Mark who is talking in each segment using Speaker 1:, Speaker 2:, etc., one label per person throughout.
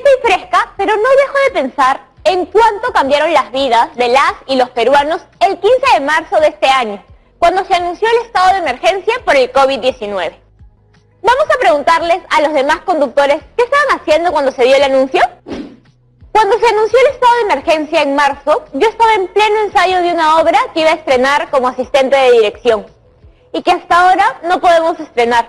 Speaker 1: estoy fresca, pero no dejo de pensar en cuánto cambiaron las vidas de las y los peruanos el 15 de marzo de este año, cuando se anunció el estado de emergencia por el COVID-19. Vamos a preguntarles a los demás conductores qué estaban haciendo cuando se dio el anuncio. Cuando se anunció el estado de emergencia en marzo, yo estaba en pleno ensayo de una obra que iba a estrenar como asistente de dirección y que hasta ahora no podemos estrenar.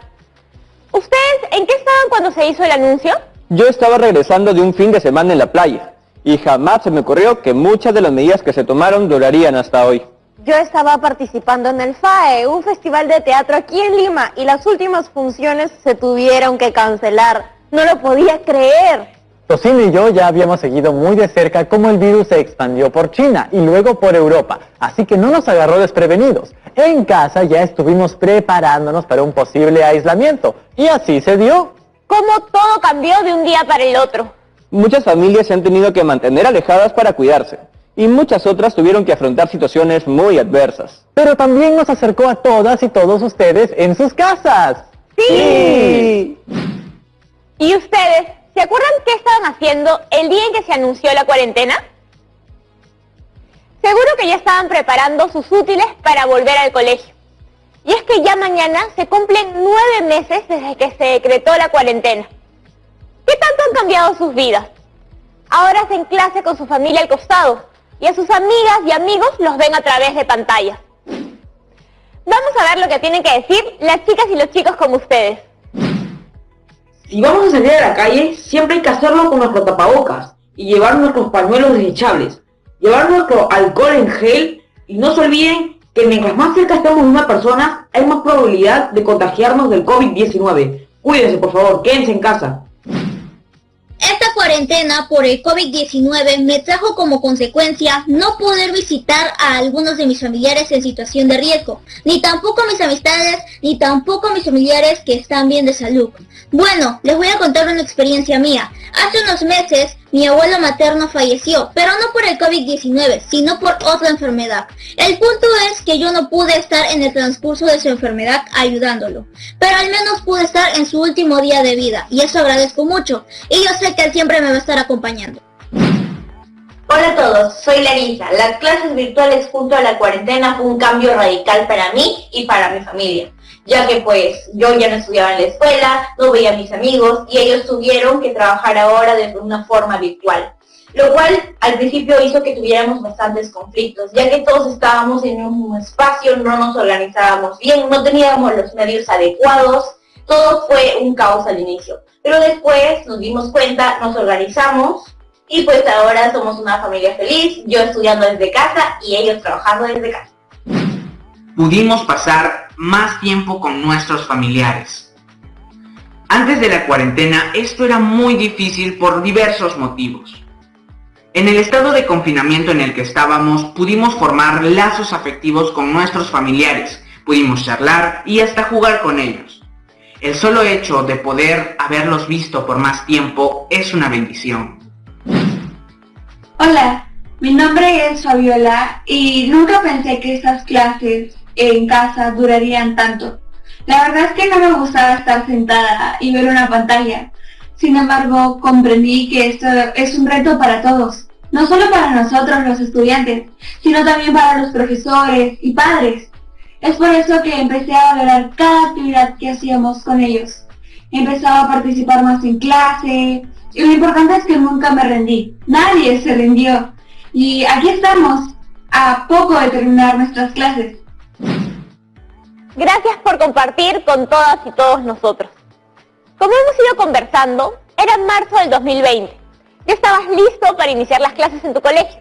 Speaker 1: ¿Ustedes en qué estaban cuando se hizo el anuncio?
Speaker 2: Yo estaba regresando de un fin de semana en la playa y jamás se me ocurrió que muchas de las medidas que se tomaron durarían hasta hoy.
Speaker 3: Yo estaba participando en el FAE, un festival de teatro aquí en Lima, y las últimas funciones se tuvieron que cancelar. No lo podía creer.
Speaker 4: Tocino y yo ya habíamos seguido muy de cerca cómo el virus se expandió por China y luego por Europa, así que no nos agarró desprevenidos. En casa ya estuvimos preparándonos para un posible aislamiento, y así se dio.
Speaker 1: ¿Cómo todo cambió de un día para el otro?
Speaker 2: Muchas familias se han tenido que mantener alejadas para cuidarse, y muchas otras tuvieron que afrontar situaciones muy adversas.
Speaker 4: Pero también nos acercó a todas y todos ustedes en sus casas.
Speaker 1: ¡Sí! ¿Y ustedes se acuerdan qué estaban haciendo el día en que se anunció la cuarentena? Seguro que ya estaban preparando sus útiles para volver al colegio. Y es que ya mañana se cumplen 9 meses desde que se decretó la cuarentena. ¿Qué tanto han cambiado sus vidas? Ahora hacen clase con su familia al costado y a sus amigas y amigos los ven a través de pantallas. Vamos a ver lo que tienen que decir las chicas y los chicos como ustedes.
Speaker 5: Si vamos a salir a la calle, siempre hay que hacerlo con nuestro tapabocas y llevar nuestros pañuelos desechables, llevar nuestro alcohol en gel, y no se olviden que mientras más cerca estemos de una persona, hay más probabilidad de contagiarnos del COVID-19. Cuídense, por favor, quédense en casa.
Speaker 6: Esta cuarentena por el COVID-19 me trajo como consecuencia no poder visitar a algunos de mis familiares en situación de riesgo, ni tampoco a mis amistades, ni tampoco a mis familiares que están bien de salud. Bueno, les voy a contar una experiencia mía. Hace unos meses, mi abuelo materno falleció, pero no por el COVID-19, sino por otra enfermedad. El punto es que yo no pude estar en el transcurso de su enfermedad ayudándolo, pero al menos pude estar en su último día de vida, y eso agradezco mucho, y yo sé que él siempre me va a estar acompañando.
Speaker 7: Hola a todos, soy Larisa. Las clases virtuales junto a la cuarentena fue un cambio radical para mí y para mi familia, ya que pues yo ya no estudiaba en la escuela, no veía a mis amigos y ellos tuvieron que trabajar ahora de una forma virtual, lo cual al principio hizo que tuviéramos bastantes conflictos, ya que todos estábamos en un espacio, no nos organizábamos bien, no teníamos los medios adecuados, todo fue un caos al inicio, pero después nos dimos cuenta, nos organizamos y pues ahora somos una familia feliz, yo estudiando desde casa y ellos trabajando desde casa.
Speaker 8: Pudimos pasar más tiempo con nuestros familiares. Antes de la cuarentena esto era muy difícil por diversos motivos. En el estado de confinamiento en el que estábamos pudimos formar lazos afectivos con nuestros familiares, pudimos charlar y hasta jugar con ellos. El solo hecho de poder haberlos visto por más tiempo es una bendición.
Speaker 9: Hola, mi nombre es Fabiola y nunca pensé que estas clases en casa durarían tanto. La verdad es que no me gustaba estar sentada y ver una pantalla. Sin embargo, comprendí que esto es un reto para todos, no solo para nosotros los estudiantes, sino también para los profesores y padres. Es por eso que empecé a valorar cada actividad que hacíamos con ellos. Empezaba a participar más en clase, y lo importante es que nunca me rendí. Nadie se rindió. Y aquí estamos, a poco de terminar nuestras clases.
Speaker 1: Gracias por compartir con todas y todos nosotros. Como hemos ido conversando, era marzo del 2020. Ya estabas listo para iniciar las clases en tu colegio.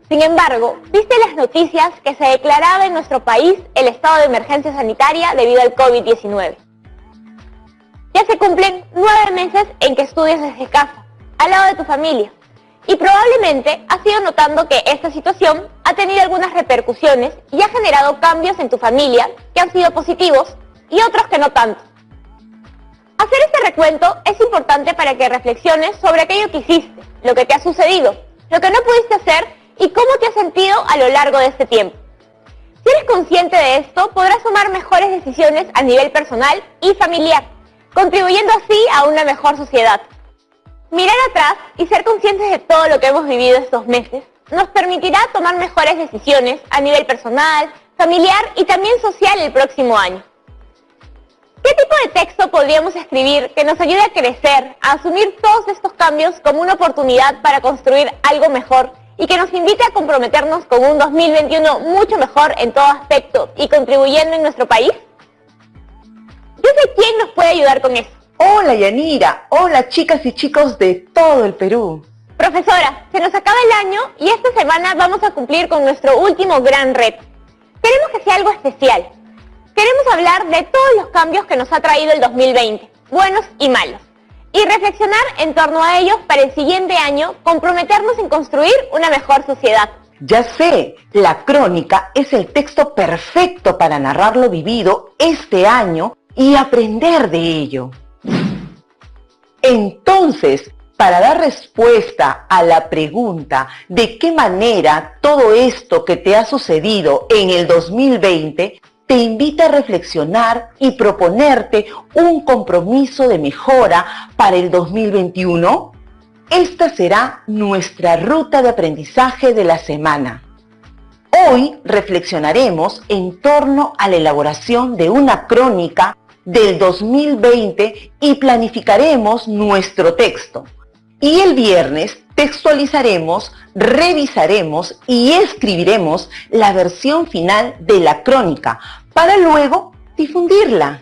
Speaker 1: Sin embargo, viste las noticias que se declaraba en nuestro país el estado de emergencia sanitaria debido al COVID-19. Ya se cumplen 9 meses en que estudias desde casa, al lado de tu familia, y probablemente has ido notando que esta situación ha tenido algunas repercusiones y ha generado cambios en tu familia que han sido positivos y otros que no tanto. Hacer este recuento es importante para que reflexiones sobre aquello que hiciste, lo que te ha sucedido, lo que no pudiste hacer y cómo te has sentido a lo largo de este tiempo. Si eres consciente de esto, podrás tomar mejores decisiones a nivel personal y familiar, contribuyendo así a una mejor sociedad. Mirar atrás y ser conscientes de todo lo que hemos vivido estos meses nos permitirá tomar mejores decisiones a nivel personal, familiar y también social el próximo año. ¿Qué tipo de texto podríamos escribir que nos ayude a crecer, a asumir todos estos cambios como una oportunidad para construir algo mejor y que nos invite a comprometernos con un 2021 mucho mejor en todo aspecto y contribuyendo en nuestro país? Yo sé quién nos puede ayudar con eso.
Speaker 10: Hola Yanira, hola chicas y chicos de todo el Perú.
Speaker 1: Profesora, se nos acaba el año y esta semana vamos a cumplir con nuestro último gran reto. Queremos que sea algo especial. Queremos hablar de todos los cambios que nos ha traído el 2020, buenos y malos, y reflexionar en torno a ellos para el siguiente año, comprometernos en construir una mejor sociedad.
Speaker 10: Ya sé, la crónica es el texto perfecto para narrar lo vivido este año y aprender de ello. Entonces, para dar respuesta a la pregunta de qué manera todo esto que te ha sucedido en el 2020 te invita a reflexionar y proponerte un compromiso de mejora para el 2021, esta será nuestra ruta de aprendizaje de la semana. Hoy reflexionaremos en torno a la elaboración de una crónica del 2020 y planificaremos nuestro texto. Y el viernes textualizaremos, revisaremos y escribiremos la versión final de la crónica para luego difundirla.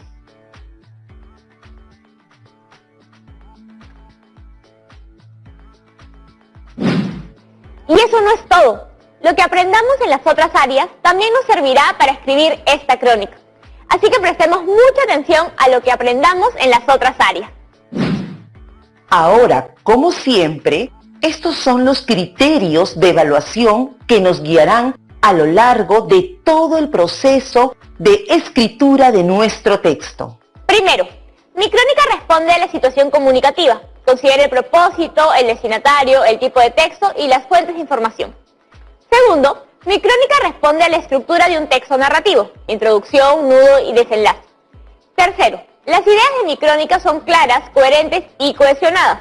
Speaker 1: Y eso no es todo. Lo que aprendamos en las otras áreas también nos servirá para escribir esta crónica. Así que prestemos mucha atención a lo que aprendamos en las otras áreas.
Speaker 10: Ahora, como siempre, estos son los criterios de evaluación que nos guiarán a lo largo de todo el proceso de escritura de nuestro texto.
Speaker 1: Primero, mi crónica responde a la situación comunicativa. Considera el propósito, el destinatario, el tipo de texto y las fuentes de información. Segundo, mi crónica responde a la estructura de un texto narrativo, introducción, nudo y desenlace. Tercero, las ideas de mi crónica son claras, coherentes y cohesionadas.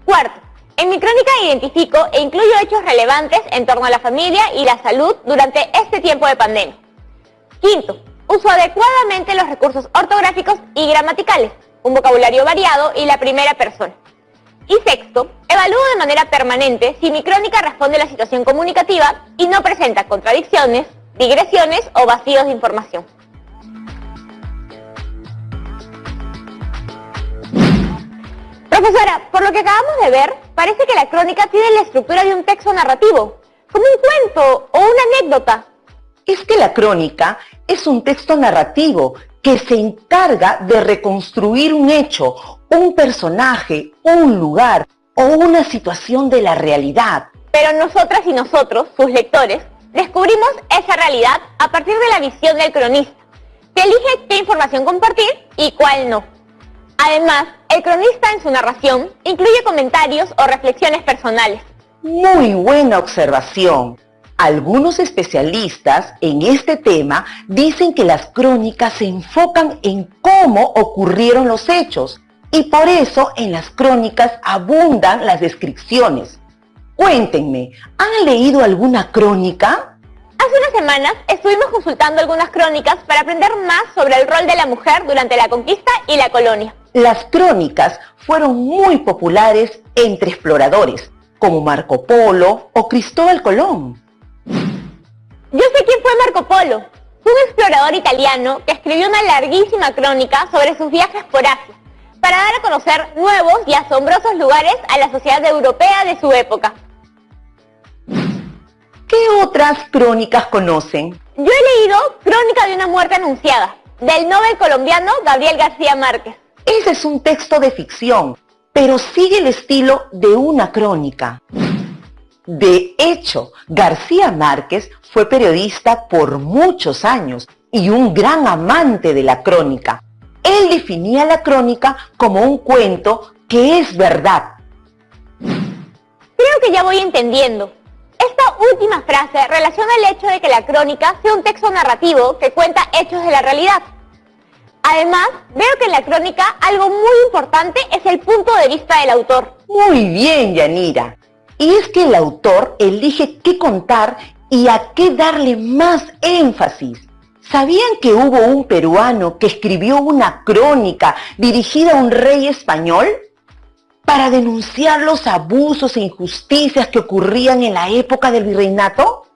Speaker 1: Cuarto, en mi crónica identifico e incluyo hechos relevantes en torno a la familia y la salud durante este tiempo de pandemia. Quinto, uso adecuadamente los recursos ortográficos y gramaticales, un vocabulario variado y la primera persona. Y sexto, evalúo de manera permanente si mi crónica responde a la situación comunicativa y no presenta contradicciones, digresiones o vacíos de información. Profesora, por lo que acabamos de ver, parece que la crónica tiene la estructura de un texto narrativo, como un cuento o una anécdota.
Speaker 10: Es que la crónica es un texto narrativo que se encarga de reconstruir un hecho, un personaje, un lugar o una situación de la realidad.
Speaker 1: Pero nosotras y nosotros, sus lectores, descubrimos esa realidad a partir de la visión del cronista, que elige qué información compartir y cuál no. Además, el cronista en su narración incluye comentarios o reflexiones personales.
Speaker 10: Muy buena observación. Algunos especialistas en este tema dicen que las crónicas se enfocan en cómo ocurrieron los hechos y por eso en las crónicas abundan las descripciones. Cuéntenme, ¿han leído alguna crónica?
Speaker 1: Hace unas semanas estuvimos consultando algunas crónicas para aprender más sobre el rol de la mujer durante la conquista y la colonia.
Speaker 10: Las crónicas fueron muy populares entre exploradores, como Marco Polo o Cristóbal Colón.
Speaker 1: Yo sé quién fue Marco Polo. Fue un explorador italiano que escribió una larguísima crónica sobre sus viajes por Asia, para dar a conocer nuevos y asombrosos lugares a la sociedad europea de su época.
Speaker 10: ¿Qué otras crónicas conocen?
Speaker 1: Yo he leído Crónica de una muerte anunciada, del novel colombiano Gabriel García Márquez.
Speaker 10: Ese es un texto de ficción, pero sigue el estilo de una crónica. De hecho, García Márquez fue periodista por muchos años y un gran amante de la crónica. Él definía la crónica como un cuento que es verdad.
Speaker 1: Creo que ya voy entendiendo. Esta última frase relaciona el hecho de que la crónica sea un texto narrativo que cuenta hechos de la realidad. Además, veo que en la crónica algo muy importante es el punto de vista del autor.
Speaker 10: Muy bien, Yanira. Y es que el autor elige qué contar y a qué darle más énfasis. ¿Sabían que hubo un peruano que escribió una crónica dirigida a un rey español para denunciar los abusos e injusticias que ocurrían en la época del virreinato?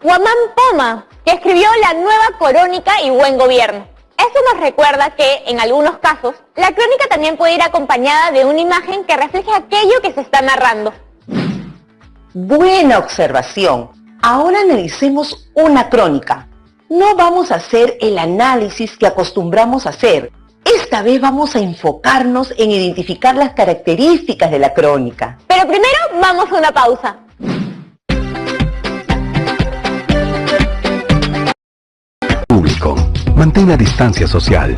Speaker 1: Guamán Poma, que escribió La Nueva Crónica y Buen Gobierno. Esto nos recuerda que, en algunos casos, la crónica también puede ir acompañada de una imagen que refleje aquello que se está narrando.
Speaker 10: Buena observación. Ahora analicemos una crónica. No vamos a hacer el análisis que acostumbramos a hacer. Esta vez vamos a enfocarnos en identificar las características de la crónica.
Speaker 1: Pero primero vamos a una pausa.
Speaker 11: Público. Mantén la distancia social.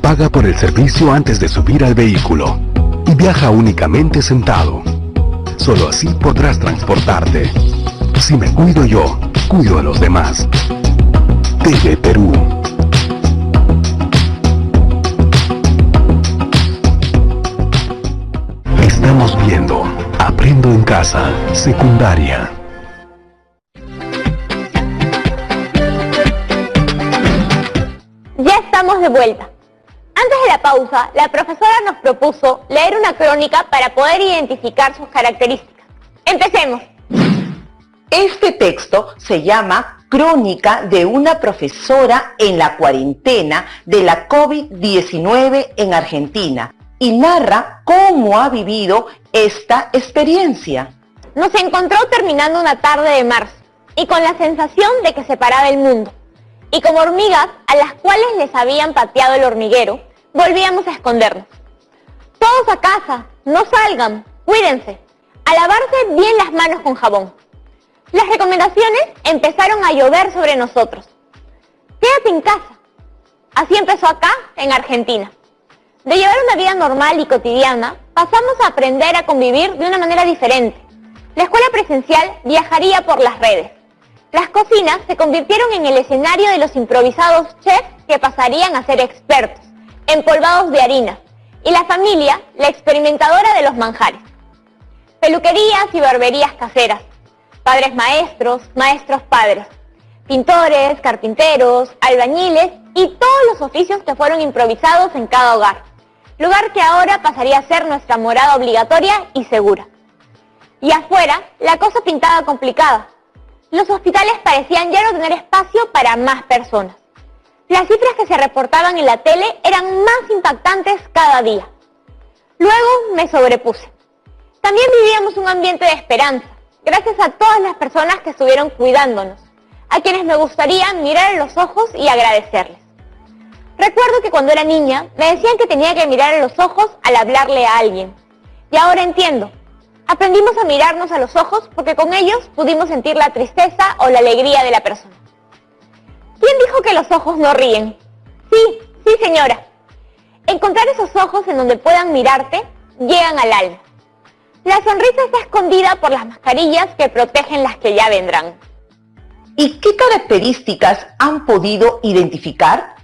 Speaker 11: Paga por el servicio antes de subir al vehículo. Y viaja únicamente sentado. Solo así podrás transportarte. Si me cuido yo, cuido a los demás. TV Perú. Estamos viendo Aprendo en Casa, secundaria.
Speaker 1: Ya estamos de vuelta. Antes de la pausa, la profesora nos propuso leer una crónica para poder identificar sus características. ¡Empecemos!
Speaker 10: Este texto se llama Crónica de una profesora en la cuarentena de la COVID-19 en Argentina y narra cómo ha vivido esta experiencia.
Speaker 1: Nos encontró terminando una tarde de marzo y con la sensación de que se paraba el mundo. Y como hormigas a las cuales les habían pateado el hormiguero, volvíamos a escondernos. Todos a casa, no salgan, cuídense, a lavarse bien las manos con jabón. Las recomendaciones empezaron a llover sobre nosotros. Quédate en casa. Así empezó acá, en Argentina. De llevar una vida normal y cotidiana, pasamos a aprender a convivir de una manera diferente. La escuela presencial viajaría por las redes. Las cocinas se convirtieron en el escenario de los improvisados chefs que pasarían a ser expertos, empolvados de harina, y la familia, la experimentadora de los manjares. Peluquerías y barberías caseras, padres maestros, maestros padres, pintores, carpinteros, albañiles y todos los oficios que fueron improvisados en cada hogar, lugar que ahora pasaría a ser nuestra morada obligatoria y segura. Y afuera, la cosa pintaba complicada. Los hospitales parecían ya no tener espacio para más personas. Las cifras que se reportaban en la tele eran más impactantes cada día. Luego me sobrepuse. También vivíamos un ambiente de esperanza, gracias a todas las personas que estuvieron cuidándonos, a quienes me gustaría mirar en los ojos y agradecerles. Recuerdo que cuando era niña me decían que tenía que mirar en los ojos al hablarle a alguien. Y ahora entiendo. Aprendimos a mirarnos a los ojos porque con ellos pudimos sentir la tristeza o la alegría de la persona. ¿Quién dijo que los ojos no ríen? Sí, señora. Encontrar esos ojos en donde puedan mirarte, llegan al alma. La sonrisa está escondida por las mascarillas que protegen las que ya vendrán.
Speaker 10: ¿Y qué características han podido identificar?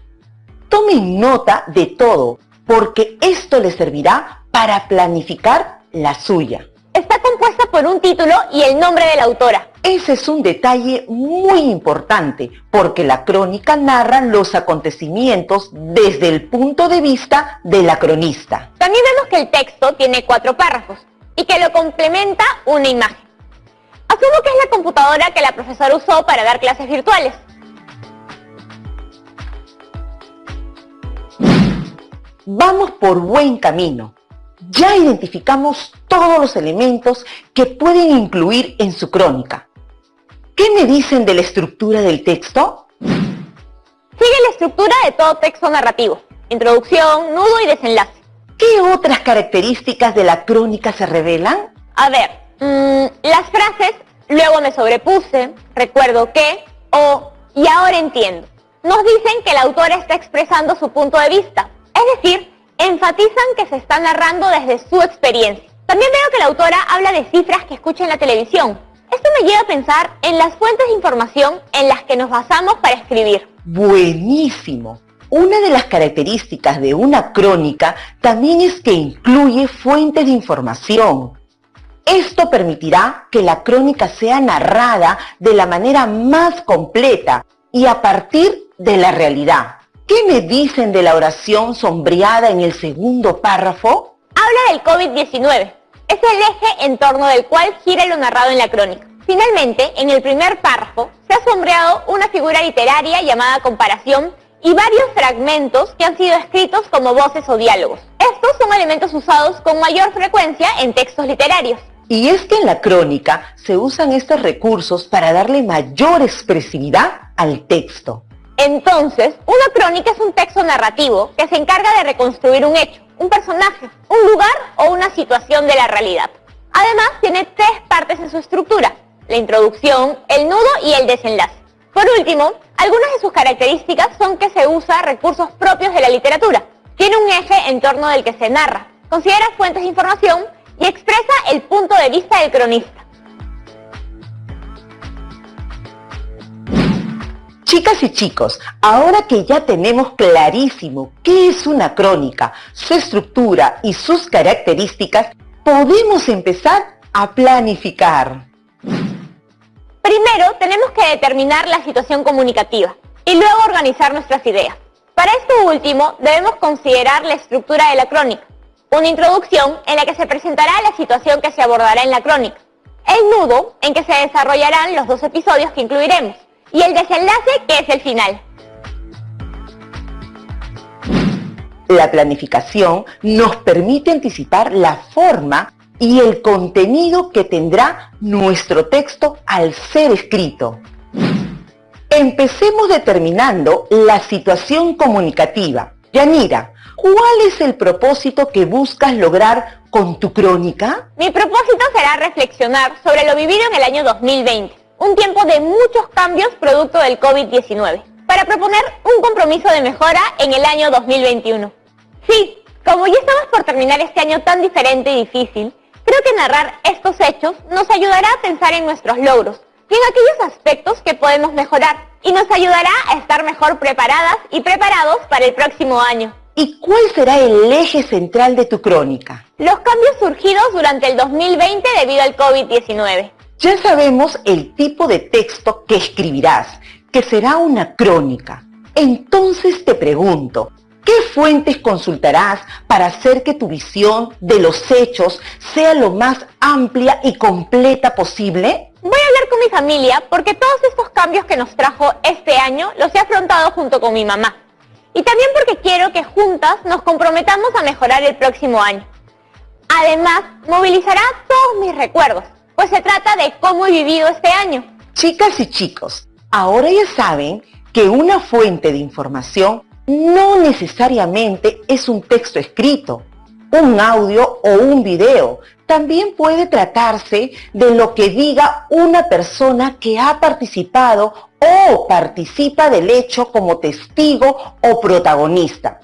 Speaker 10: Tomen nota de todo, porque esto les servirá para planificar la suya.
Speaker 1: Está compuesta por un título y el nombre de la autora.
Speaker 10: Ese es un detalle muy importante, porque la crónica narra los acontecimientos desde el punto de vista de la cronista.
Speaker 1: También vemos que el texto tiene 4 párrafos y que lo complementa una imagen. Asumo que es la computadora que la profesora usó para dar clases virtuales.
Speaker 10: Vamos por buen camino. Ya identificamos todos los elementos que pueden incluir en su crónica. ¿Qué me dicen de la estructura del texto?
Speaker 1: Sigue la estructura de todo texto narrativo: introducción, nudo y desenlace.
Speaker 10: ¿Qué otras características de la crónica se revelan?
Speaker 1: A ver, las frases "luego me sobrepuse", "recuerdo que", o "y ahora entiendo", nos dicen que la autora está expresando su punto de vista, es decir, enfatizan que se está narrando desde su experiencia. También veo que la autora habla de cifras que escucha en la televisión. Esto me lleva a pensar en las fuentes de información en las que nos basamos para escribir.
Speaker 10: Buenísimo. Una de las características de una crónica también es que incluye fuentes de información. Esto permitirá que la crónica sea narrada de la manera más completa y a partir de la realidad. ¿Qué me dicen de la oración sombreada en el segundo párrafo?
Speaker 1: Habla del COVID-19. Es el eje en torno del cual gira lo narrado en la crónica. Finalmente, en el primer párrafo, se ha sombreado una figura literaria llamada comparación y varios fragmentos que han sido escritos como voces o diálogos. Estos son elementos usados con mayor frecuencia en textos literarios.
Speaker 10: Y es que en la crónica se usan estos recursos para darle mayor expresividad al texto.
Speaker 1: Entonces, una crónica es un texto narrativo que se encarga de reconstruir un hecho, un personaje, un lugar o una situación de la realidad. Además, tiene 3 partes en su estructura: la introducción, el nudo y el desenlace. Por último, algunas de sus características son que se usa recursos propios de la literatura. Tiene un eje en torno del que se narra, considera fuentes de información y expresa el punto de vista del cronista.
Speaker 10: Chicas y chicos, ahora que ya tenemos clarísimo qué es una crónica, su estructura y sus características, podemos empezar a planificar.
Speaker 1: Primero, tenemos que determinar la situación comunicativa y luego organizar nuestras ideas. Para esto último, debemos considerar la estructura de la crónica. Una introducción en la que se presentará la situación que se abordará en la crónica. El nudo, en que se desarrollarán los 2 episodios que incluiremos. Y el desenlace, que es el final.
Speaker 10: La planificación nos permite anticipar la forma y el contenido que tendrá nuestro texto al ser escrito. Empecemos determinando la situación comunicativa. Yanira, ¿cuál es el propósito que buscas lograr con tu crónica?
Speaker 1: Mi propósito será reflexionar sobre lo vivido en el año 2020. Un tiempo de muchos cambios producto del COVID-19, para proponer un compromiso de mejora en el año 2021. Sí, como ya estamos por terminar este año tan diferente y difícil, creo que narrar estos hechos nos ayudará a pensar en nuestros logros y en aquellos aspectos que podemos mejorar, y nos ayudará a estar mejor preparadas y preparados para el próximo año.
Speaker 10: ¿Y cuál será el eje central de tu crónica?
Speaker 1: Los cambios surgidos durante el 2020 debido al COVID-19.
Speaker 10: Ya sabemos el tipo de texto que escribirás, que será una crónica. Entonces te pregunto, ¿qué fuentes consultarás para hacer que tu visión de los hechos sea lo más amplia y completa posible?
Speaker 1: Voy a hablar con mi familia porque todos estos cambios que nos trajo este año los he afrontado junto con mi mamá. Y también porque quiero que juntas nos comprometamos a mejorar el próximo año. Además, movilizará todos mis recuerdos, pues se trata de cómo he vivido este año.
Speaker 10: Chicas y chicos, ahora ya saben que una fuente de información no necesariamente es un texto escrito, un audio o un video. También puede tratarse de lo que diga una persona que ha participado o participa del hecho como testigo o protagonista.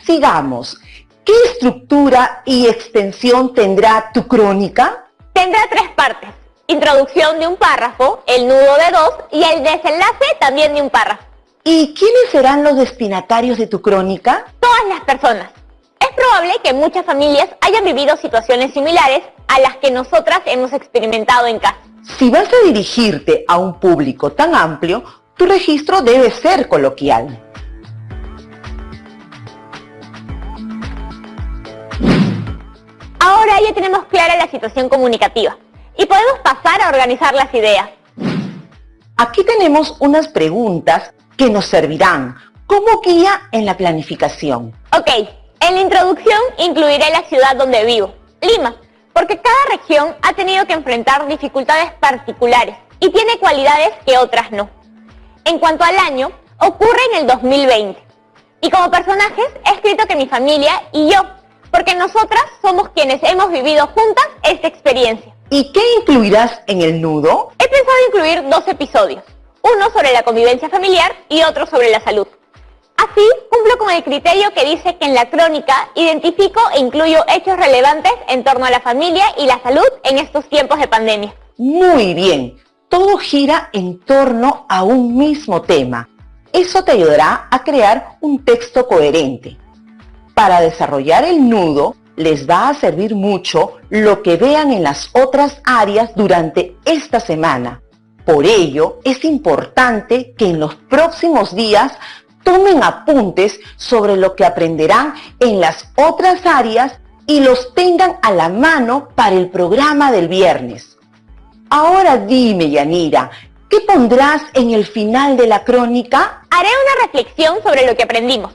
Speaker 10: Sigamos. ¿Qué estructura y extensión tendrá tu crónica?
Speaker 1: Tendrá 3 partes: introducción de un párrafo, el nudo de 2 y el desenlace también de un párrafo.
Speaker 10: ¿Y quiénes serán los destinatarios de tu crónica?
Speaker 1: Todas las personas. Es probable que muchas familias hayan vivido situaciones similares a las que nosotras hemos experimentado en casa.
Speaker 10: Si vas a dirigirte a un público tan amplio, tu registro debe ser coloquial.
Speaker 1: Ahora ya tenemos clara la situación comunicativa y podemos pasar a organizar las ideas.
Speaker 10: Aquí tenemos unas preguntas que nos servirán como guía en la planificación.
Speaker 1: Ok, en la introducción incluiré la ciudad donde vivo, Lima, porque cada región ha tenido que enfrentar dificultades particulares y tiene cualidades que otras no. En cuanto al año, ocurre en el 2020. Y como personajes he escrito que mi familia y yo, porque nosotras somos quienes hemos vivido juntas esta experiencia.
Speaker 10: ¿Y qué incluirás en el nudo?
Speaker 1: He pensado incluir 2 episodios, uno sobre la convivencia familiar y otro sobre la salud. Así, cumplo con el criterio que dice que en la crónica identifico e incluyo hechos relevantes en torno a la familia y la salud en estos tiempos de pandemia.
Speaker 10: Muy bien, todo gira en torno a un mismo tema. Eso te ayudará a crear un texto coherente. Para desarrollar el nudo, les va a servir mucho lo que vean en las otras áreas durante esta semana. Por ello, es importante que en los próximos días tomen apuntes sobre lo que aprenderán en las otras áreas y los tengan a la mano para el programa del viernes. Ahora dime, Yanira, ¿qué pondrás en el final de la crónica?
Speaker 1: Haré una reflexión sobre lo que aprendimos.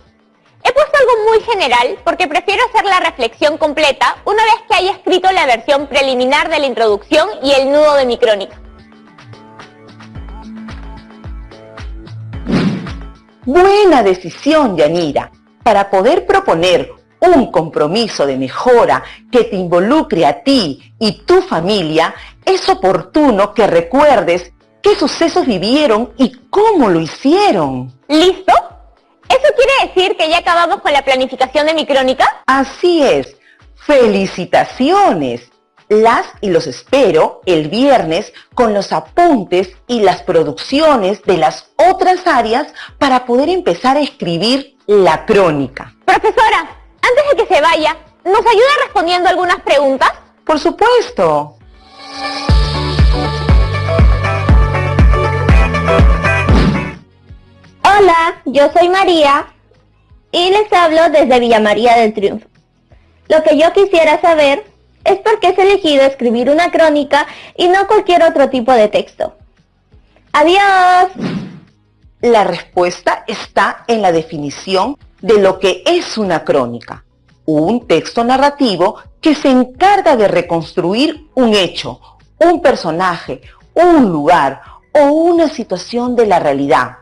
Speaker 1: He puesto algo muy general porque prefiero hacer la reflexión completa una vez que haya escrito la versión preliminar de la introducción y el nudo de mi crónica.
Speaker 10: Buena decisión, Yanira. Para poder proponer un compromiso de mejora que te involucre a ti y tu familia, es oportuno que recuerdes qué sucesos vivieron y cómo lo hicieron.
Speaker 1: ¿Listo? ¿Eso quiere decir que ya acabamos con la planificación de mi crónica?
Speaker 10: Así es. ¡Felicitaciones! Las y los espero el viernes con los apuntes y las producciones de las otras áreas para poder empezar a escribir la crónica.
Speaker 1: Profesora, antes de que se vaya, ¿nos ayuda respondiendo algunas preguntas?
Speaker 10: Por supuesto.
Speaker 3: Hola, yo soy María y les hablo desde Villa María del Triunfo. Lo que yo quisiera saber es por qué has elegido escribir una crónica y no cualquier otro tipo de texto. ¡Adiós!
Speaker 10: La respuesta está en la definición de lo que es una crónica. Un texto narrativo que se encarga de reconstruir un hecho, un personaje, un lugar o una situación de la realidad.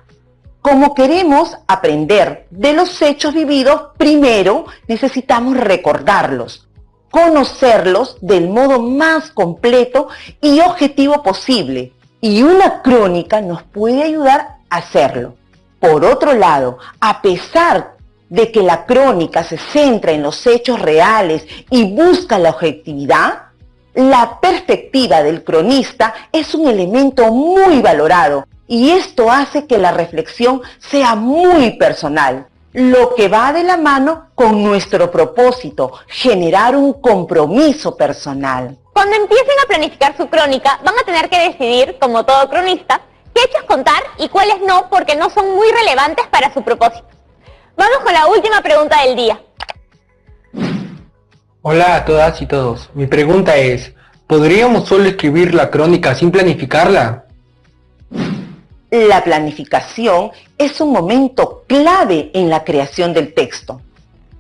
Speaker 10: Como queremos aprender de los hechos vividos, primero necesitamos recordarlos, conocerlos del modo más completo y objetivo posible, y una crónica nos puede ayudar a hacerlo. Por otro lado, a pesar de que la crónica se centra en los hechos reales y busca la objetividad, la perspectiva del cronista es un elemento muy valorado y esto hace que la reflexión sea muy personal, lo que va de la mano con nuestro propósito, generar un compromiso personal.
Speaker 1: Cuando empiecen a planificar su crónica, van a tener que decidir, como todo cronista, qué hechos contar y cuáles no, porque no son muy relevantes para su propósito. Vamos con la última pregunta del día.
Speaker 12: Hola a todas y todos. Mi pregunta es, ¿podríamos solo escribir la crónica sin planificarla?
Speaker 10: La planificación es un momento clave en la creación del texto.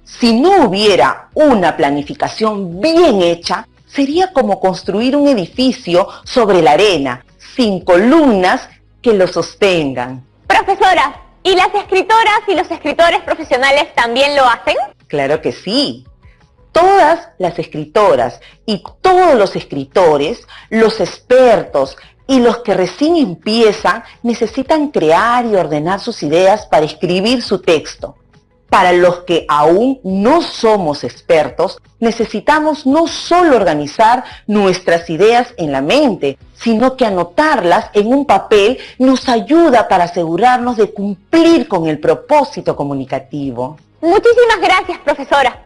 Speaker 10: Si no hubiera una planificación bien hecha, sería como construir un edificio sobre la arena, sin columnas que lo sostengan.
Speaker 1: Profesora, ¿y las escritoras y los escritores profesionales también lo hacen?
Speaker 10: Claro que sí. Todas las escritoras y todos los escritores, los expertos y los que recién empiezan, necesitan crear y ordenar sus ideas para escribir su texto. Para los que aún no somos expertos, necesitamos no solo organizar nuestras ideas en la mente, sino que anotarlas en un papel nos ayuda para asegurarnos de cumplir con el propósito comunicativo.
Speaker 1: Muchísimas gracias, profesora.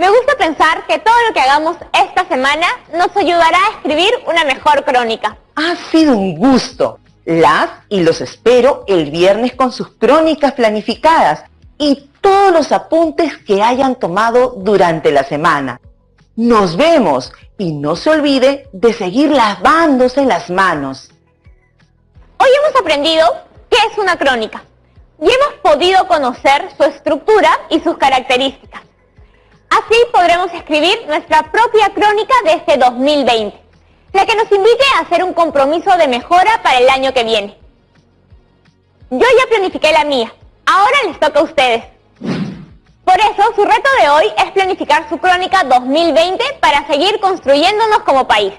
Speaker 1: Me gusta pensar que todo lo que hagamos esta semana nos ayudará a escribir una mejor crónica.
Speaker 10: Ha sido un gusto. Las y los espero el viernes con sus crónicas planificadas y todos los apuntes que hayan tomado durante la semana. Nos vemos y no se olvide de seguir lavándose las manos.
Speaker 1: Hoy hemos aprendido qué es una crónica y hemos podido conocer su estructura y sus características. Así podremos escribir nuestra propia crónica de este 2020, la que nos invite a hacer un compromiso de mejora para el año que viene. Yo ya planifiqué la mía, ahora les toca a ustedes. Por eso, su reto de hoy es planificar su crónica 2020 para seguir construyéndonos como país.